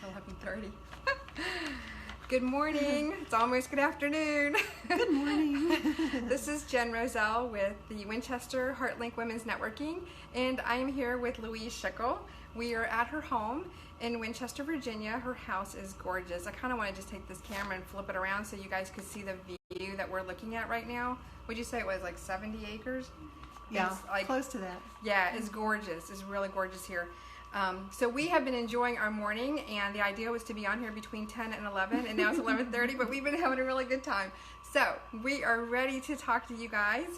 11:30. Good morning. It's almost good afternoon. Good morning. This is Jen Roselle with the Winchester HeartLink Women's Networking, and I am here with Louise Shickle. We are at her home in Winchester, Virginia. Her house is gorgeous. I kind of want to just take this camera and flip it around so you guys could see the view that we're looking at right now. Would you say it was like 70 acres? Yeah, close to that. Yeah, it's gorgeous. It's really gorgeous here. So we have been enjoying our morning, and the idea was to be on here between 10 and 11, and now it's 11:30, but we've been having a really good time. So we are ready to talk to you guys.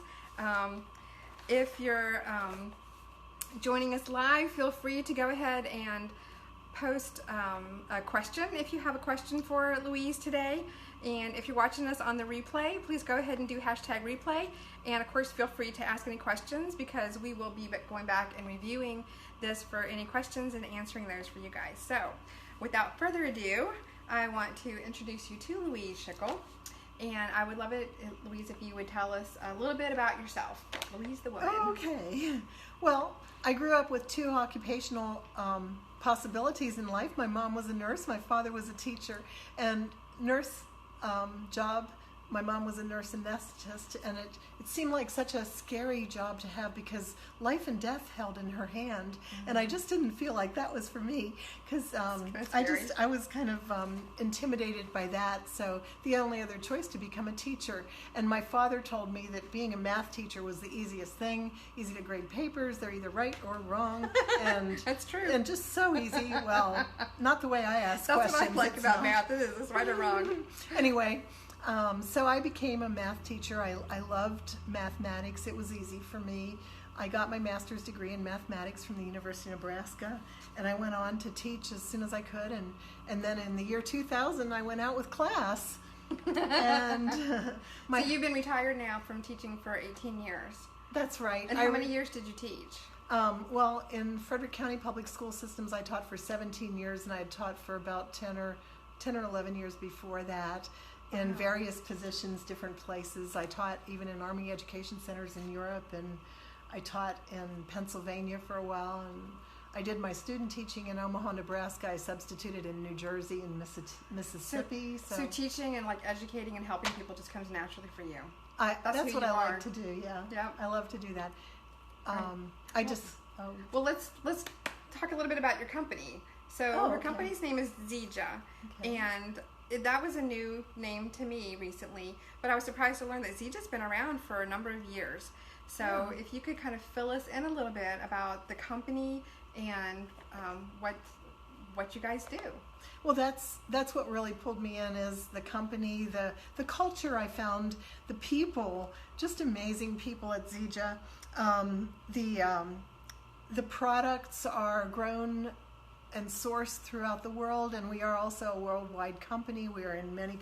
If you're joining us live, feel free to go ahead and post a question if you have a question for Louise today. And if you're watching us on the replay, please go ahead and do #replay. And of course, feel free to ask any questions, because we will be going back and reviewing this for any questions and answering those for you guys. So without further ado, I want to introduce you to Louise Shickle. And I would love it, Louise, if you would tell us a little bit about yourself. Louise the woman. Okay. Well, I grew up with two occupational possibilities in life. My mom was a nurse. My father was a teacher. And nurse job, my mom was a nurse anesthetist, and it seemed like such a scary job to have, because life and death held in her hand. And I just didn't feel like that was for me, because I was kind of intimidated by that. So the only other choice to become a teacher. And my father told me that being a math teacher was the easiest thing. Easy to grade papers. They're either right or wrong. And that's true. And just so easy. Well, not the way I ask questions. That's what I like about math. It's right or wrong. Anyway. So I became a math teacher. I loved mathematics. It was easy for me. I got my master's degree in mathematics from the University of Nebraska, and I went on to teach as soon as I could. And then in the year 2000, I went out with class. And so you've been retired now from teaching for 18 years. That's right. And how many years did you teach? Well, in Frederick County Public School Systems, I taught for 17 years, and I had taught for about 10 or 11 years before that. In various positions, different places. I taught even in Army education centers in Europe, and I taught in Pennsylvania for a while, and I did my student teaching in Omaha, Nebraska. I substituted in New Jersey and Mississippi. So teaching and like educating and helping people just comes naturally for you. That's what I like to do. Yeah. I love to do that. Well, let's talk a little bit about your company. So your company's name is Zija, and that was a new name to me recently, but I was surprised to learn that Zija's been around for a number of years. So if you could kind of fill us in a little bit about the company and what you guys do. Well, that's what really pulled me in, is the company, the culture I found, the people, just amazing people at Zija. The products are grown and sourced throughout the world, and we are also a worldwide company. We are in many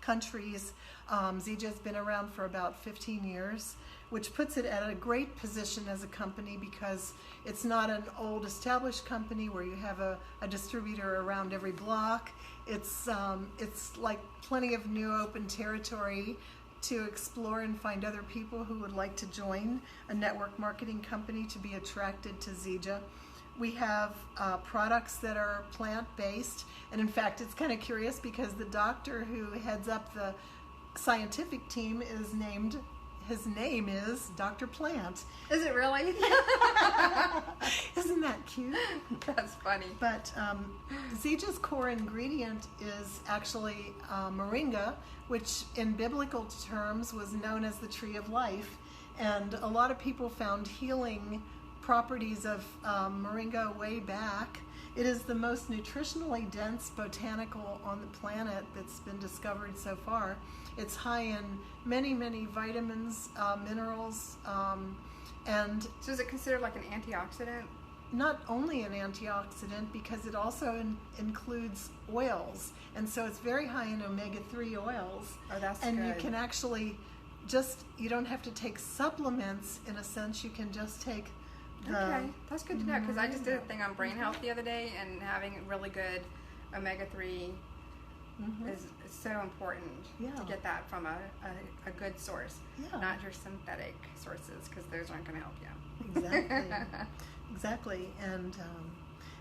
countries. Zija's been around for about 15 years, which puts it at a great position as a company, because it's not an old established company where you have a distributor around every block. It's like plenty of new open territory to explore and find other people who would like to join a network marketing company to be attracted to Zija. We have products that are plant-based, and in fact, it's kind of curious because the doctor who heads up the scientific team his name is Dr. Plant. Is it really? Isn't that cute? That's funny. But Zija's core ingredient is actually moringa, which in biblical terms was known as the tree of life, and a lot of people found healing properties of moringa way back. It is the most nutritionally dense botanical on the planet that's been discovered so far. It's high in many, many vitamins, minerals, and... So is it considered like an antioxidant? Not only an antioxidant, because it also includes oils, and so it's very high in omega-3 oils. Oh, that's good. And you can actually you don't have to take supplements in a sense, you can just take okay, that's good to know, because I just did a thing on brain health the other day, and having really good omega-3 is so important to get that from a good source, not your synthetic sources, because those aren't going to help you. Exactly.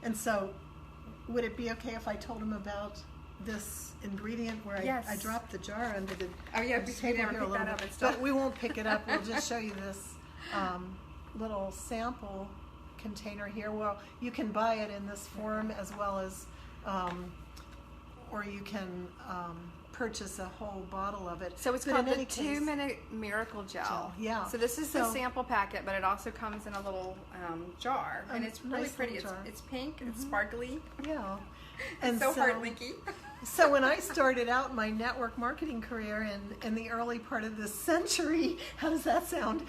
And so would it be okay if I told them about this ingredient where Yes. I dropped the jar under the Oh yeah, the because we never here a pick little that up. bit. It's But we won't pick it up. We'll just show you this little sample container here. Well, you can buy it in this form as well as, or you can purchase a whole bottle of it. So it's But called in the any case- 2-minute miracle gel. Yeah. So this is the So- sample packet, but it also comes in a little jar, and it's really nice pretty. little jar. It's pink. It's sparkly. Yeah. And so hard linky. So when I started out my network marketing career in the early part of this century, how does that sound?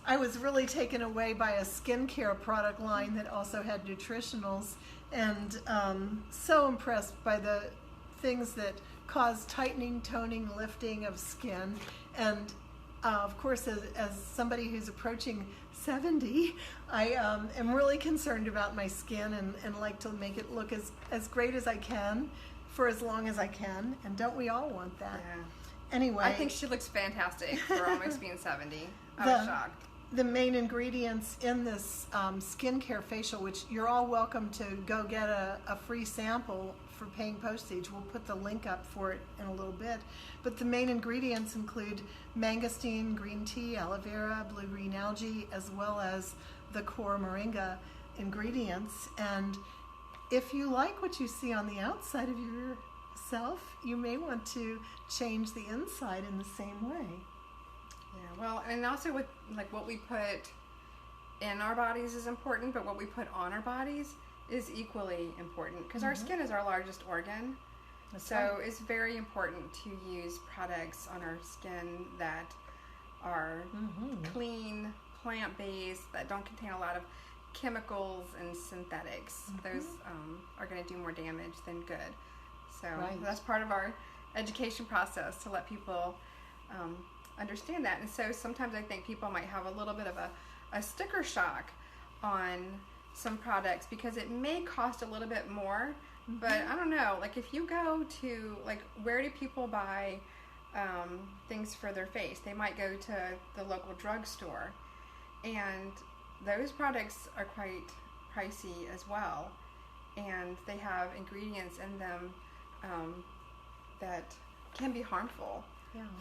I was really taken away by a skincare product line that also had nutritionals, and so impressed by the things that cause tightening, toning, lifting of skin. And of course, as somebody who's approaching 70, I am really concerned about my skin and like to make it look as great as I can for as long as I can. And don't we all want that? Yeah. Anyway, I think she looks fantastic for almost being 70. I was shocked. The main ingredients in this skincare facial, which you're all welcome to go get a free sample for paying postage. We'll put the link up for it in a little bit. But the main ingredients include mangosteen, green tea, aloe vera, blue-green algae, as well as the core moringa ingredients. And if you like what you see on the outside of yourself, you may want to change the inside in the same way. Yeah, well, and also with like what we put in our bodies is important, but what we put on our bodies is equally important because our skin is our largest organ. So it's very important to use products on our skin that are clean, plant-based, that don't contain a lot of chemicals and synthetics. Those are going to do more damage than good. So that's part of our education process to let people understand that. And so sometimes I think people might have a little bit of a sticker shock on some products because it may cost a little bit more, but I don't know, like if you go to, like, where do people buy things for their face? They might go to the local drugstore, and those products are quite pricey as well, and they have ingredients in them that can be harmful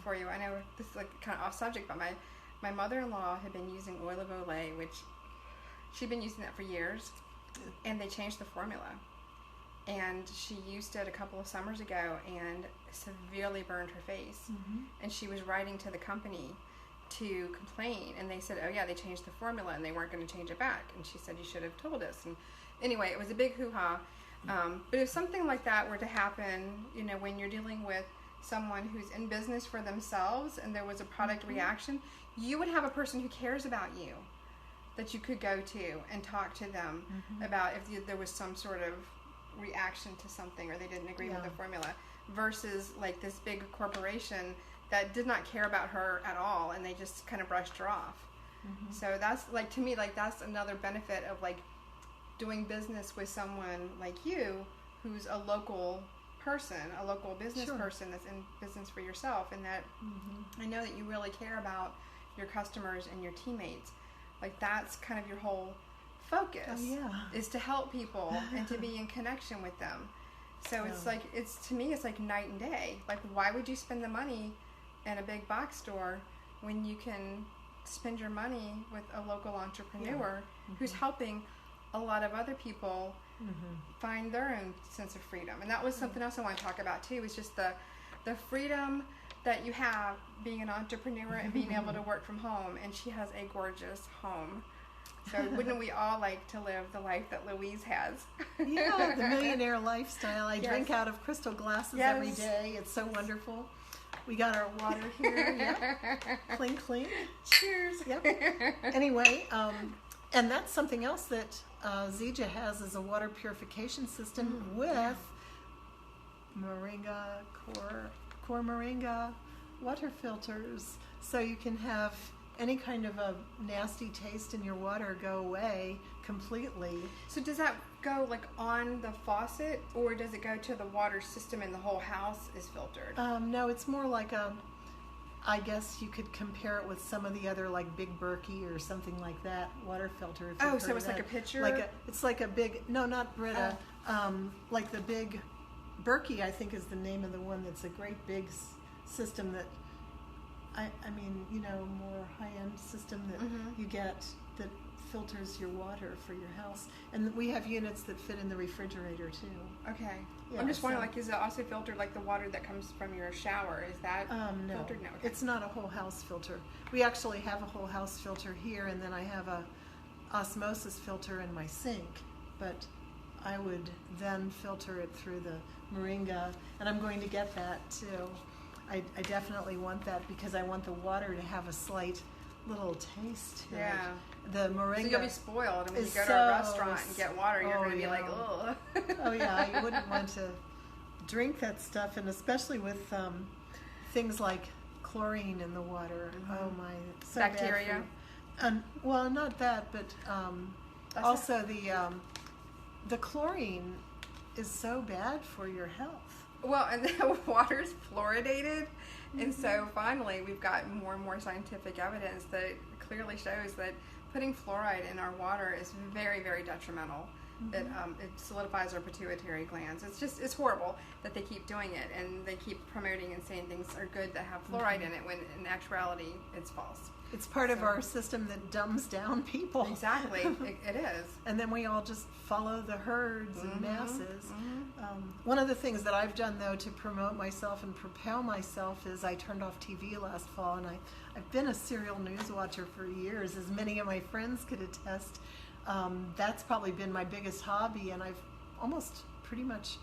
for you. I know this is like kind of off subject, but my mother-in-law had been using oil of Olay, which she'd been using that for years, and they changed the formula. And she used it a couple of summers ago and severely burned her face. And she was writing to the company to complain, and they said, oh yeah, they changed the formula and they weren't going to change it back. And she said, you should have told us. And anyway, it was a big hoo-ha. But if something like that were to happen, you know, when you're dealing with someone who's in business for themselves and there was a product reaction, you would have a person who cares about you that you could go to and talk to them about if there was some sort of reaction to something or they didn't agree with the formula, versus like this big corporation that did not care about her at all and they just kind of brushed her off. So that's, like, to me, like, that's another benefit of like doing business with someone like you who's a local person, a local business person that's in business for yourself, and that I know that you really care about your customers and your teammates. Like, that's kind of your whole focus is to help people and to be in connection with them. So it's like, to me it's like night and day. Like, why would you spend the money in a big box store when you can spend your money with a local entrepreneur who's helping a lot of other people find their own sense of freedom? And that was something else I want to talk about too, is just the freedom that you have being an entrepreneur and being able to work from home. And she has a gorgeous home. So wouldn't we all like to live the life that Louise has? Yeah, the millionaire lifestyle. I drink out of crystal glasses every day. It's so wonderful. We got our water here. Clink, clink. Cheers. Anyway, and that's something else that Zija has, is a water purification system with moringa, core moringa water filters. So you can have any kind of a nasty taste in your water go away completely. So does that go like on the faucet, or does it go to the water system and the whole house is filtered? No, it's more like I guess you could compare it with some of the other, like Big Berkey or something like that, water filter. If Oh, so it's like a pitcher? It's like a big, no, not Brita, like the Big Berkey, I think is the name of the one that's a great big system that, I mean, you know, more high-end system that you get that filters your water for your house. And we have units that fit in the refrigerator too. Okay. Yeah, I'm just wondering, like, is it also filtered like the water that comes from your shower? Is that no, filtered? No. Okay. It's not a whole house filter. We actually have a whole house filter here, and then I have a osmosis filter in my sink. But I would then filter it through the Moringa, and I'm going to get that too. I definitely want that because I want the water to have a slight little taste to it. The Moringa. So you'll be spoiled, and when you go to a restaurant and get water, you're going to be like, ugh. Oh yeah, you wouldn't want to drink that stuff, and especially with things like chlorine in the water. Oh my, so bacteria. Well, not that, but also the chlorine is so bad for your health. Well, and the water's fluoridated, and so finally we've got more and more scientific evidence that clearly shows that putting fluoride in our water is very, very detrimental. It solidifies our pituitary glands. It's horrible that they keep doing it, and they keep promoting and saying things are good that have fluoride in it, when in actuality it's false. It's part of our system that dumbs down people. Exactly, it is. And then we all just follow the herds and masses. One of the things that I've done, though, to promote myself and propel myself is I turned off TV last fall, and I've been a serial news watcher for years, as many of my friends could attest. That's probably been my biggest hobby, and I've almost pretty much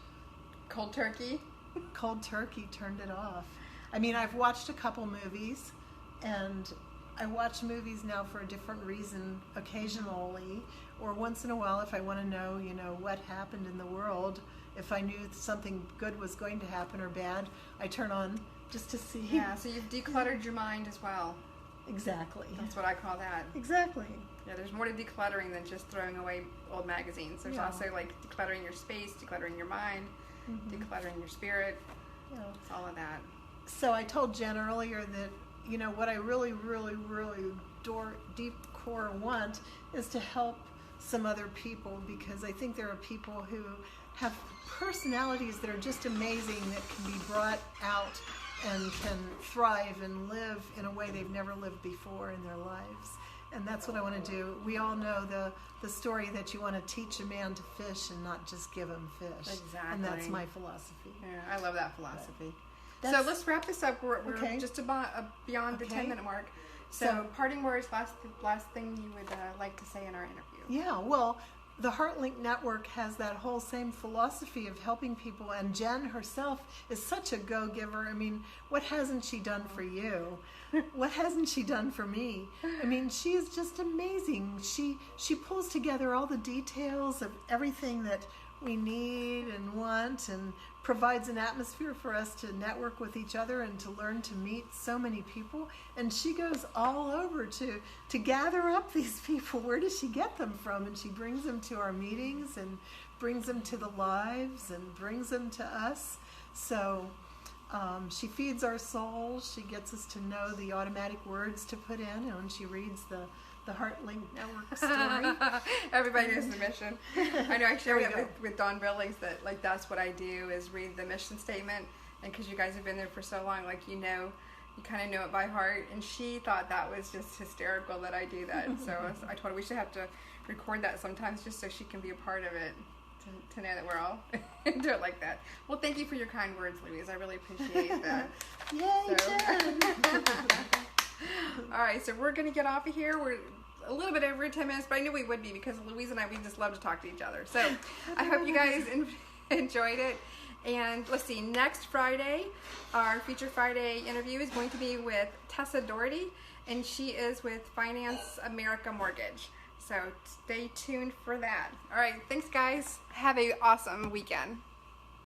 cold turkey turned it off. I mean, I've watched a couple movies, and I watch movies now for a different reason occasionally, or once in a while if I want to know, you know, what happened in the world. If I knew something good was going to happen or bad, I turn on just to see. Yeah, so you've decluttered your mind as well. Exactly. That's what I call that. Exactly. Yeah, there's more to decluttering than just throwing away old magazines. There's also like decluttering your space, decluttering your mind, decluttering your spirit. Yeah. It's all of that. So I told Jen earlier that, you know, what I really, really, really deep core want is to help some other people, because I think there are people who have personalities that are just amazing, that can be brought out and can thrive and live in a way they've never lived before in their lives. And that's what I want to do. We all know the story that you want to teach a man to fish and not just give him fish. Exactly. And that's my philosophy. Yeah, I love that philosophy. So let's wrap this up. We're just about beyond the 10-minute mark. So parting words, last thing you would like to say in our interview. Yeah, well, the HeartLink Network has that whole same philosophy of helping people, and Jen herself is such a go-giver. I mean, what hasn't she done for you? What hasn't she done for me? I mean, she is just amazing. She pulls together all the details of everything that we need and want, and provides an atmosphere for us to network with each other and to learn to meet so many people. And she goes all over to gather up these people. Where does she get them from? And she brings them to our meetings and brings them to the lives and brings them to us. So she feeds our souls. She gets us to know the automatic words to put in, and when she reads the HeartLink Network story. Everybody knows the mission. I know I shared it with Dawn Billings that, like, that's what I do, is read the mission statement. And because you guys have been there for so long, like, you kind of know it by heart. And she thought that was just hysterical that I do that. So I told her we should have to record that sometimes just so she can be a part of it, to know that we're all do it like that. Well, thank you for your kind words, Louise. I really appreciate that. Yay, Jen! All right, so we're going to get off of here. We're a little bit over 10 minutes, but I knew we would be, because Louise and I, we just love to talk to each other. So I hope you guys enjoyed it. And let's see, next Friday, our Feature Friday interview is going to be with Tessa Doherty, and she is with Finance America Mortgage. So stay tuned for that. All right, thanks, guys. Have an awesome weekend.